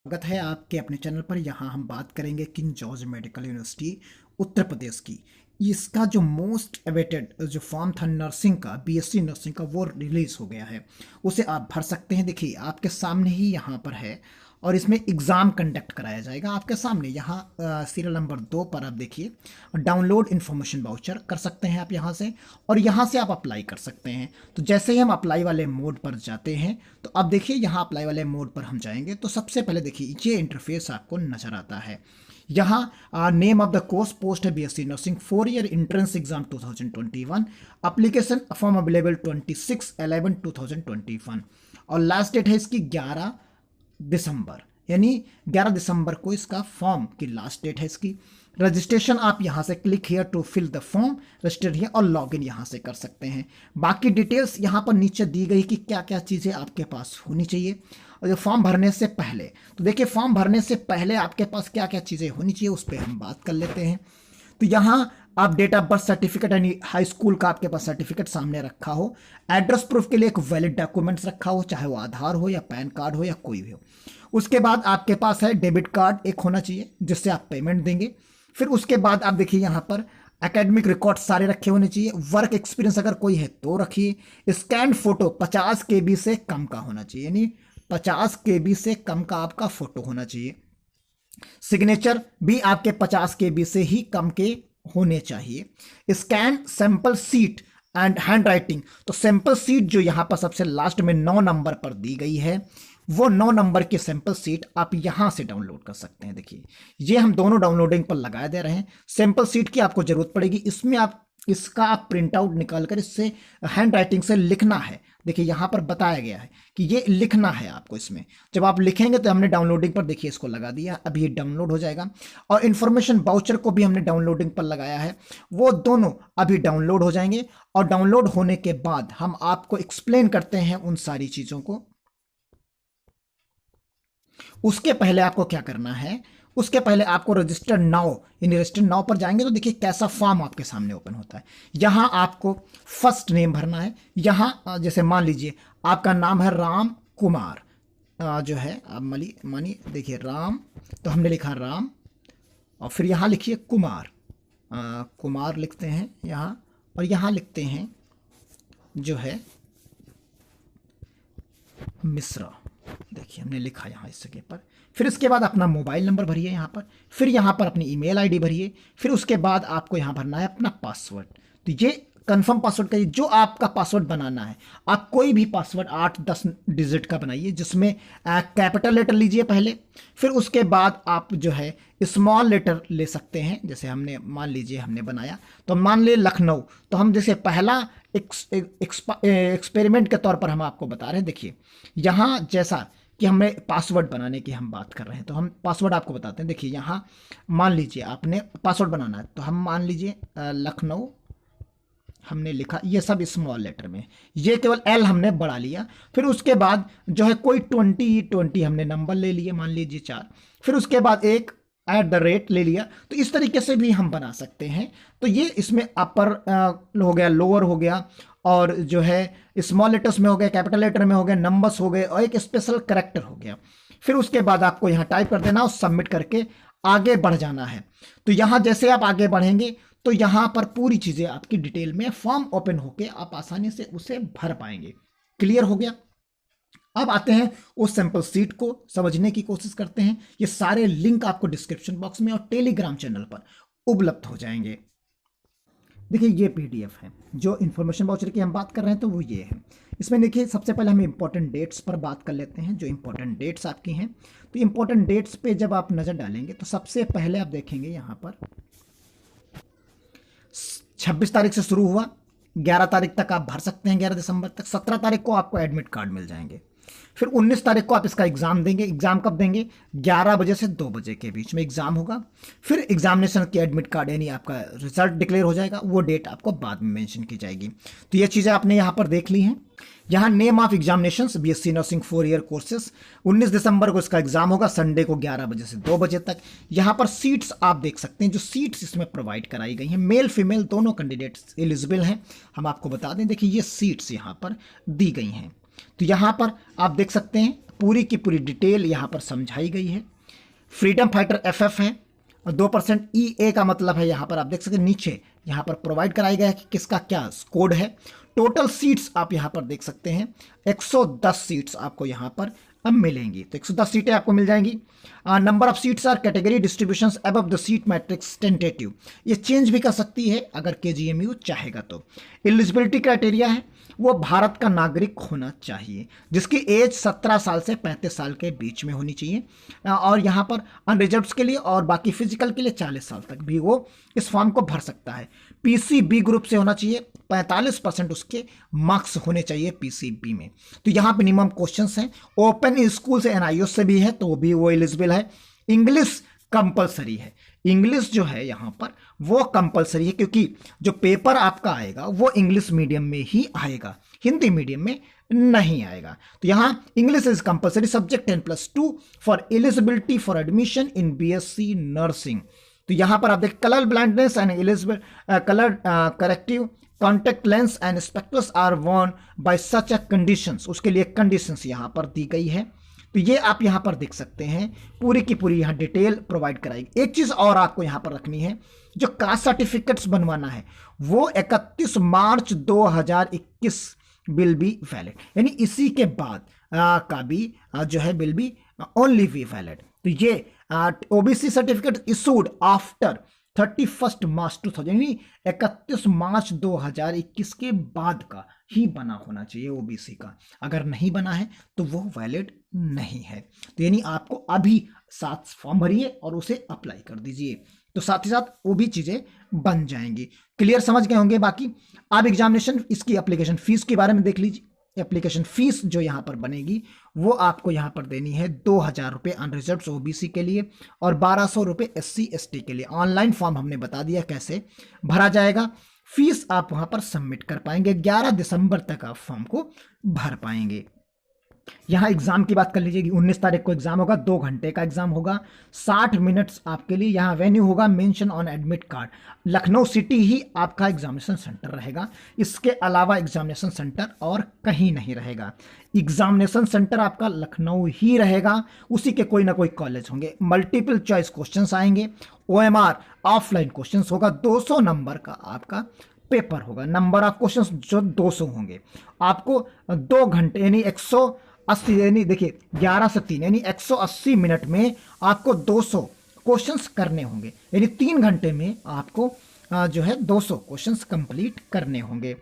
स्वागत है आपके अपने चैनल पर। यहाँ हम बात करेंगे king George medical university Uttar Pradesh की। इसका जो मोस्ट अवेटेड जो फॉर्म था नर्सिंग का, बीएससी नर्सिंग का, वो रिलीज हो गया है। उसे आप भर सकते हैं। देखिए आपके सामने ही यहाँ पर है और इसमें एग्ज़ाम कंडक्ट कराया जाएगा आपके सामने। यहाँ सीरियल नंबर 2 पर आप देखिए डाउनलोड इन्फॉर्मेशन वाउचर कर सकते हैं आप यहाँ से, और यहाँ से आप अप्लाई कर सकते हैं। तो जैसे ही हम अप्लाई वाले मोड पर जाते हैं तो अब देखिए यहाँ अप्लाई वाले मोड पर हम जाएंगे तो सबसे पहले देखिए ये इंटरफेस आपको नजर आता है। यहाँ name of the course post है BSc nursing 4 year entrance exam 2021, application form available 26/11/2021 और लास्ट डेट है इसकी 11 दिसंबर, यानी 11 दिसंबर को इसका फॉर्म की लास्ट डेट है इसकी। रजिस्ट्रेशन आप यहाँ से click here to fill the form, register here और लॉगिन यहाँ से कर सकते हैं। बाकी डिटेल्स यहाँ पर नीचे दी गई कि क्या क्या चीज़ें आपके पास होनी चाहिए। और जो फॉर्म भरने से पहले, तो देखिए फॉर्म भरने से पहले आपके पास क्या क्या चीज़ें होनी चाहिए उस पर हम बात कर लेते हैं। तो यहाँ आप डेट ऑफ बर्थ सर्टिफिकेट यानी हाई स्कूल का आपके पास सर्टिफिकेट सामने रखा हो, एड्रेस प्रूफ के लिए एक वैलिड डॉक्यूमेंट्स रखा हो, चाहे वो आधार हो या पैन कार्ड हो या कोई भी हो। उसके बाद आपके पास है डेबिट कार्ड एक होना चाहिए जिससे आप पेमेंट देंगे। फिर उसके बाद आप देखिए यहाँ पर एकेडमिक रिकॉर्ड सारे रखे होने चाहिए। वर्क एक्सपीरियंस अगर कोई है तो रखिए। स्कैन फोटो 50 KB से कम का होना चाहिए, यानी 50 KB से कम का आपका फोटो होना चाहिए। सिग्नेचर भी आपके 50 KB से ही कम के होने चाहिए। Scan sample seat and hand writing, तो सैंपल सीट जो यहां पर सबसे लास्ट में 9 नंबर पर दी गई है, वो 9 नंबर की सैंपल सीट आप यहां से डाउनलोड कर सकते हैं। देखिए ये हम दोनों डाउनलोडिंग पर लगा दे रहे हैं। सैंपल सीट की आपको जरूरत पड़ेगी, इसमें आप इसका आप प्रिंट आउट निकाल कर इससे हैंड राइटिंग से लिखना है। देखिए यहाँ पर बताया गया है कि ये लिखना है आपको इसमें। जब आप लिखेंगे तो हमने डाउनलोडिंग पर देखिए इसको लगा दिया, अभी ये डाउनलोड हो जाएगा। और इन्फॉर्मेशन वाउचर को भी हमने डाउनलोडिंग पर लगाया है, वो दोनों अभी डाउनलोड हो जाएंगे। और डाउनलोड होने के बाद हम आपको एक्सप्लेन करते हैं उन सारी चीज़ों को। उसके पहले आपको क्या करना है, उसके पहले आपको रजिस्टर नाउ, यानी रजिस्टर नाउ पर जाएंगे तो देखिए कैसा फॉर्म आपके सामने ओपन होता है। यहां आपको फर्स्ट नेम भरना है। यहां जैसे मान लीजिए आपका नाम है राम कुमार, जो है आप मानिए देखिए राम, तो हमने लिखा राम और फिर यहां लिखिए कुमार, कुमार लिखते हैं यहां, और यहां लिखते हैं जो है मिश्रा। देखिए हमने लिखा यहाँ इस जगह पर। फिर इसके बाद अपना मोबाइल नंबर भरिए यहाँ पर, फिर यहाँ पर अपनी ईमेल आईडी भरिए, फिर उसके बाद आपको यहाँ भरना है अपना पासवर्ड। तो ये कंफर्म पासवर्ड का जो आपका पासवर्ड बनाना है, आप कोई भी पासवर्ड 8-10 डिजिट का बनाइए, जिसमें कैपिटल लेटर लीजिए पहले, फिर उसके बाद आप जो है स्मॉल लेटर ले सकते हैं। जैसे हमने मान लीजिए हमने बनाया, तो मान ले लखनऊ, तो हम जैसे पहला एक्सपेरिमेंट के तौर पर हम आपको बता रहे हैं। देखिए यहाँ जैसा कि हमें पासवर्ड बनाने की हम बात कर रहे हैं, तो हम पासवर्ड आपको बताते हैं। देखिए यहाँ मान लीजिए आपने पासवर्ड बनाना है, तो हम मान लीजिए लखनऊ हमने लिखा, ये सब स्मॉल लेटर में, ये केवल एल हमने बढ़ा लिया। फिर उसके बाद जो है कोई 20 हमने नंबर ले लिए, मान लीजिए 4, फिर उसके बाद एक @ ले लिया। तो इस तरीके से भी हम बना सकते हैं। तो ये इसमें अपर हो गया, लोअर हो गया, और जो है स्मॉल लेटर्स में हो गया, कैपिटल लेटर में हो गया, नंबर्स हो गए, और एक स्पेशल करेक्टर हो गया। फिर उसके बाद आपको यहाँ टाइप कर देना और सबमिट करके आगे बढ़ जाना है। तो यहाँ जैसे आप आगे बढ़ेंगे तो यहाँ पर पूरी चीज़ें आपकी डिटेल में फॉर्म ओपन होके आप आसानी से उसे भर पाएंगे। क्लियर हो गया। अब आते हैं उस सैंपल सीट को समझने की कोशिश करते हैं। ये सारे लिंक आपको डिस्क्रिप्शन बॉक्स में और टेलीग्राम चैनल पर उपलब्ध हो जाएंगे। देखिए ये पीडीएफ है जो इन्फॉर्मेशन वाउचर की हम बात कर रहे हैं, तो वो ये है। इसमें देखिए सबसे पहले हम इंपॉर्टेंट डेट्स पर बात कर लेते हैं, जो इंपॉर्टेंट डेट्स आपकी हैं। तो इंपॉर्टेंट डेट्स पे जब आप नज़र डालेंगे तो सबसे पहले आप देखेंगे यहाँ पर 26 तारीख से शुरू हुआ, 11 तारीख तक आप भर सकते हैं, 11 दिसंबर तक। 17 तारीख को आपको एडमिट कार्ड मिल जाएंगे। फिर 19 तारीख को आप इसका एग्ज़ाम देंगे। एग्ज़ाम कब देंगे? 11 बजे से 2 बजे के बीच में एग्ज़ाम होगा। फिर एग्जामिनेशन की एडमिट कार्ड यानी आपका रिजल्ट डिक्लेयर हो जाएगा, वो डेट आपको बाद में मेंशन की जाएगी। तो ये चीज़ें आपने यहाँ पर देख ली हैं। यहाँ name of examinations BSc nursing 4 year courses, 19 दिसंबर को इसका एग्जाम होगा, संडे को 11 बजे से 2 बजे तक। यहाँ पर सीट्स आप देख सकते हैं, जो सीट्स इसमें प्रोवाइड कराई गई हैं, मेल फीमेल दोनों कैंडिडेट्स एलिजिबल हैं। हम आपको बता दें, देखिए ये सीट्स यहाँ पर दी गई हैं। तो यहाँ पर आप देख सकते हैं पूरी की पूरी डिटेल यहाँ पर समझाई गई है। फ्रीडम फाइटर FF है और 2% EA का मतलब है, यहाँ पर आप देख सकते हैं नीचे यहाँ पर प्रोवाइड कराया गया है कि किसका क्या कोड है। टोटल सीट्स आप यहाँ पर देख सकते हैं 110 सीट्स आपको यहाँ पर अब मिलेंगी, तो 110 सीटें आपको मिल जाएंगी। Number of seats are category distributions above the seat matrix tentative, ये चेंज भी कर सकती है अगर KGMU चाहेगा तो। एलिजिबिलिटी क्राइटेरिया है वो भारत का नागरिक होना चाहिए जिसकी एज 17 साल से 35 साल के बीच में होनी चाहिए, और यहाँ पर अनरिजर्व्ड के लिए और बाकी फिजिकल के लिए 40 साल तक भी वो इस फॉर्म को भर सकता है। PCB ग्रुप से होना चाहिए, 45% उसके मार्क्स होने चाहिए PCB में। तो यहाँ पे मिनिमम क्वेश्चंस हैं। ओपन स्कूल से NIOS से भी है तो वो भी वो एलिजिबल है। इंग्लिश कंपलसरी है, इंग्लिश जो है यहाँ पर वो कंपलसरी है क्योंकि जो पेपर आपका आएगा वो इंग्लिश मीडियम में ही आएगा, हिंदी मीडियम में नहीं आएगा। तो यहाँ English is compulsory subject 10+2 for eligibility for admission in BSc nursing. तो यहाँ पर आप देख colour blindness and eligible colour corrective contact lens and spectacles are worn by such a conditions, उसके लिए कंडीशंस यहाँ पर दी गई है। तो ये आप यहाँ पर देख सकते हैं पूरी की पूरी यहाँ डिटेल प्रोवाइड कराएगी। एक चीज और आपको यहाँ पर रखनी है, जो कास्ट सर्टिफिकेट्स बनवाना है वो 31 मार्च 2021 विल बी वैलिड, यानी इसी के बाद का भी जो है will be only be valid. तो ये OBC सर्टिफिकेट इशूड आफ्टर 31 मार्च 2000 यानी 31 मार्च 2021 के बाद का ही बना होना चाहिए OBC का, अगर नहीं बना है तो वो वैलिड नहीं है। तो यानी आपको अभी 7 फॉर्म भरिए और उसे अप्लाई कर दीजिए, तो साथ ही साथ वो भी चीजें बन जाएंगी। क्लियर समझ गए होंगे। बाकी अब एग्जामिनेशन इसकी एप्लीकेशन फीस के बारे में देख लीजिए। एप्लीकेशन फीस जो यहाँ पर बनेगी वो आपको यहाँ पर देनी है 2000 रुपये अनरिजर्व्ड OBC के लिए और 1200 रुपये SC ST के लिए। ऑनलाइन फॉर्म हमने बता दिया कैसे भरा जाएगा। फीस आप वहाँ पर सबमिट कर पाएंगे, 11 दिसंबर तक आप फॉर्म को भर पाएंगे। यहाँ एग्जाम की बात कर लीजिए कि 19 तारीख को एग्जाम होगा, 2 घंटे का एग्जाम होगा, 60 मिनट्स आपके लिए। यहाँ वेन्यू होगा mention on admit card, Lucknow city ही आपका एग्जामिनेशन सेंटर रहेगा। इसके अलावा एग्जामिनेशन सेंटर और कहीं नहीं रहेगा, एग्जामिनेशन सेंटर आपका लखनऊ ही रहेगा। उसी के कोई ना कोई कॉलेज होंगे। मल्टीपल चॉइस क्वेश्चंस आएंगे, OMR ऑफलाइन क्वेश्चंस होगा, 200 नंबर का आपका पेपर होगा। नंबर ऑफ क्वेश्चंस जो 200 होंगे, आपको 2 घंटे यानी 180 यानी देखिए 11 से 3 यानी 180 मिनट में आपको 200 क्वेश्चंस करने होंगे, यानी 3 घंटे में आपको जो है 200 क्वेश्चंस कंप्लीट करने होंगे।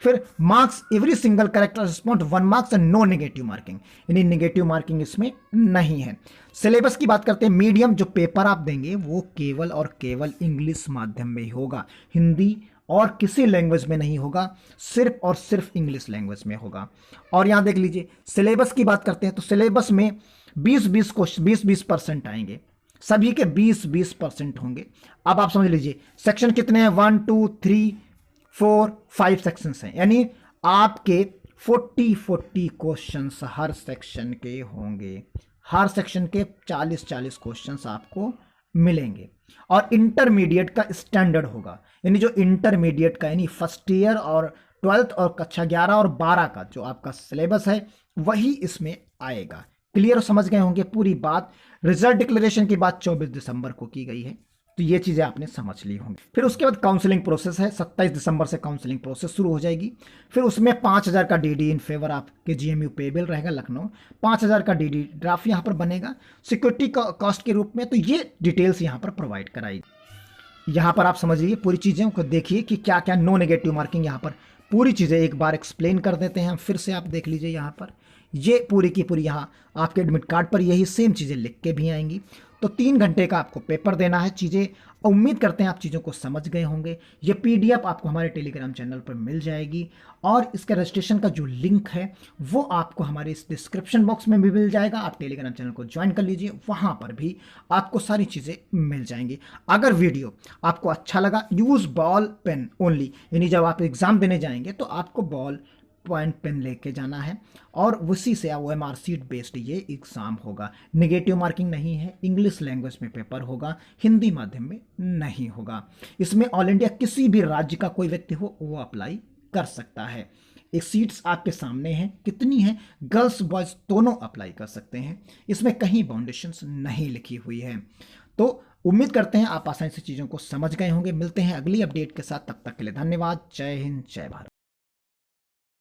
फिर marks every single correct respond 1 marks and no negative marking, यानी नेगेटिव मार्किंग इसमें नहीं है। सिलेबस की बात करते हैं, मीडियम जो पेपर आप देंगे वो केवल और केवल इंग्लिश माध्यम में ही होगा, हिंदी और किसी लैंग्वेज में नहीं होगा, सिर्फ और सिर्फ इंग्लिश लैंग्वेज में होगा। और यहाँ देख लीजिए सिलेबस की बात करते हैं तो सिलेबस में 20-20% आएंगे, सभी के 20-20% होंगे। अब आप समझ लीजिए सेक्शन कितने हैं, 1 2 3 4 5 सेक्शंस हैं, यानी आपके 40 क्वेश्चंस हर सेक्शन के होंगे, हर सेक्शन के 40 क्वेश्चंस आपको मिलेंगे। और इंटरमीडिएट का स्टैंडर्ड होगा, यानी जो इंटरमीडिएट का यानी फर्स्ट ईयर और 12th और कक्षा 11 और 12 का जो आपका सिलेबस है वही इसमें आएगा। क्लियर समझ गए होंगे पूरी बात। रिजल्ट डिक्लेरेशन की बात 24 दिसंबर को की गई है, तो ये चीज़ें आपने समझ ली होंगी। फिर उसके बाद काउंसलिंग प्रोसेस है, 27 दिसंबर से काउंसलिंग प्रोसेस शुरू हो जाएगी। फिर उसमें 5000 का DD इन फेवर आपके GMU पेबल रहेगा लखनऊ, 5000 का DD ड्राफ्ट यहाँ पर बनेगा सिक्योरिटी कॉस्ट के रूप में। तो ये डिटेल्स यहाँ पर प्रोवाइड कराई। यहाँ पर आप समझ लीजिए पूरी चीज़ों को देखिए कि क्या क्या नो नेगेटिव मार्किंग, यहाँ पर पूरी चीज़ें एक बार एक्सप्लेन कर देते हैं हम, फिर से आप देख लीजिए। यहाँ पर ये पूरी की पूरी यहाँ आपके एडमिट कार्ड पर यही सेम चीज़ें लिख के भी आएंगी। तो 3 घंटे का आपको पेपर देना है। चीज़ें उम्मीद करते हैं आप चीज़ों को समझ गए होंगे। ये PDF आपको हमारे टेलीग्राम चैनल पर मिल जाएगी और इसका रजिस्ट्रेशन का जो लिंक है वो आपको हमारे इस डिस्क्रिप्शन बॉक्स में भी मिल जाएगा। आप टेलीग्राम चैनल को ज्वाइन कर लीजिए, वहाँ पर भी आपको सारी चीज़ें मिल जाएंगी। अगर वीडियो आपको अच्छा लगा, यूज़ बॉल पेन ओनली, यानी जब आप एग्ज़ाम देने जाएंगे तो आपको बॉल पॉइंट पेन लेके जाना है और उसी से OMR सीट बेस्ड ये एग्जाम होगा। नेगेटिव मार्किंग नहीं है, इंग्लिश लैंग्वेज में पेपर होगा, हिंदी माध्यम में नहीं होगा। इसमें ऑल इंडिया किसी भी राज्य का कोई व्यक्ति हो वो अप्लाई कर सकता है। एक सीट्स आपके सामने हैं, कितनी हैं, गर्ल्स बॉयज दोनों अप्लाई कर सकते हैं, इसमें कहीं बाउंडेशंस नहीं लिखी हुई है। तो उम्मीद करते हैं आप आसानी से चीज़ों को समझ गए होंगे। मिलते हैं अगली अपडेट के साथ, तब तक के लिए धन्यवाद। जय हिंद, जय भारत।